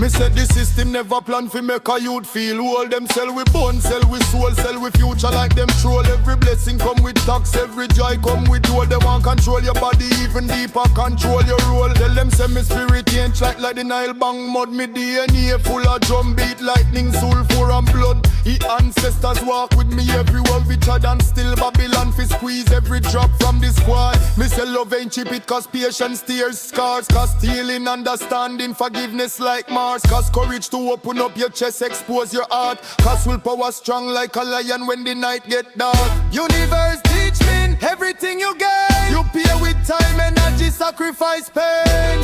Me said the system never plan fi make a youth feel old. Them sell we bone, sell we soul, sell we future like them troll. Every blessing come with tax, every joy come with toll. They want control your body, even deeper control your role. Tell them say me spirit ain't like the Nile bang mud. Me DNA full of drumbeat, lightning, sulfur and blood. He ancestors walk with me everywhere we trod, and still Babylon fi squeeze every drop from the squad. Me say love ain't cheap, it cause patience tears scars. Cause stealing, understanding, forgiveness like Mars. Cause courage to open up your chest, expose your heart. Cause willpower strong like a lion when the night get dark. Universe teach me everything you get. You pay with time, energy, sacrifice, pain.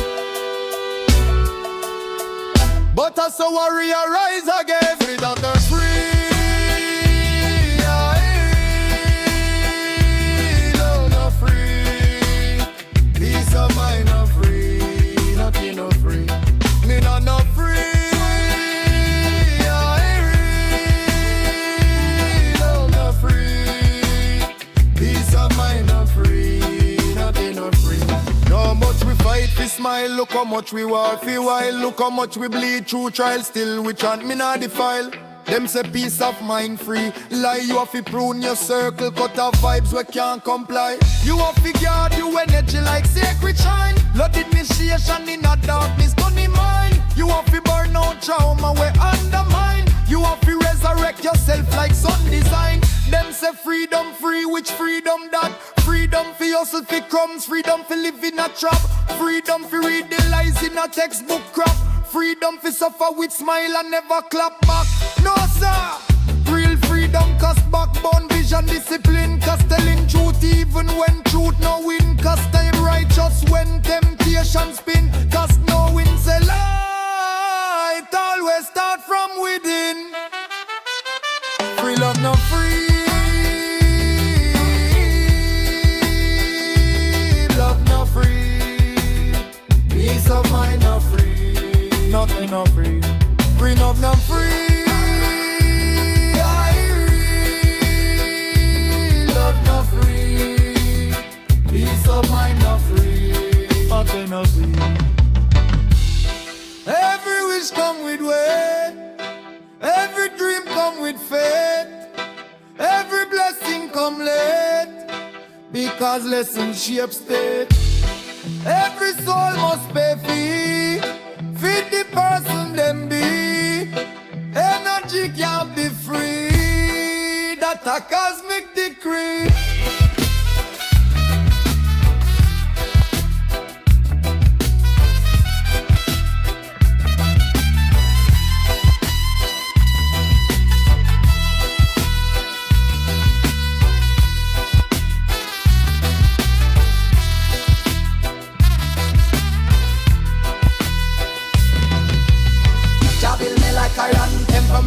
But as a warrior rise again. Free that they're free. Love not free. Peace of mind not free. Nothing not free. Me not free. Love not free. Peace of mind not free. Nothing not free. No much we fight fi smile, look how much we war fi while. Look how much we bleed through trial, still we chant me not defile. Them say peace of mind free. Lie, you have to prune your circle, cut off vibes we can't comply. You have to guard your energy like sacred shine. Blood initiation in a darkness, money mine. You have to burn out trauma we undermine. You have to resurrect yourself like sun design. Them say freedom free, which freedom that? Freedom for hustle for crumbs, freedom for live in a trap. Freedom for read the lies in a textbook crap. Freedom for suffer with smile and never clap back. No sir, real freedom cost backbone, vision, discipline. Cause telling truth even when truth no win. Cause time righteous when temptation spin. Cause no win say lie, it always start from within. Free love no free. Love no free. Peace of mind no free. Nothing no free. Free love no free. EYE-REE. Love no free. Peace of mind no free. Nothing no free. Every wish come with weight. Every dream come with faith. Every blessing come late. Because lesson shape state. Every soul must pay fee. Feed the person them be. Energy can't be free. That's a cosmic decree.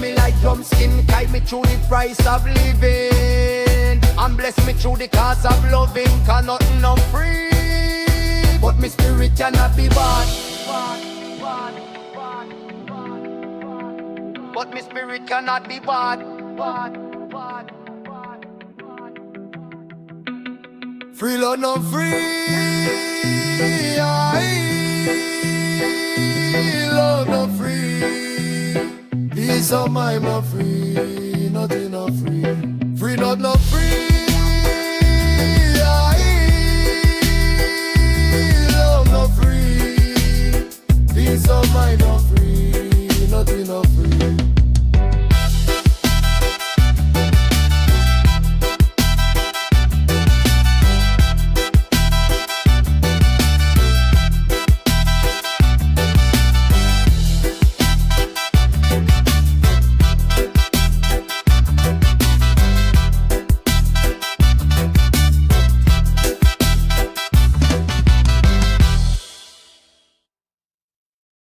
Me like drum skin, guide me through the price of living, and bless me through the cause of loving. Cause nothing no free, but my spirit cannot be bought. But my spirit cannot be bought. Free love no free. Love no free. Peace of mind not free, nothing not free. Free not free.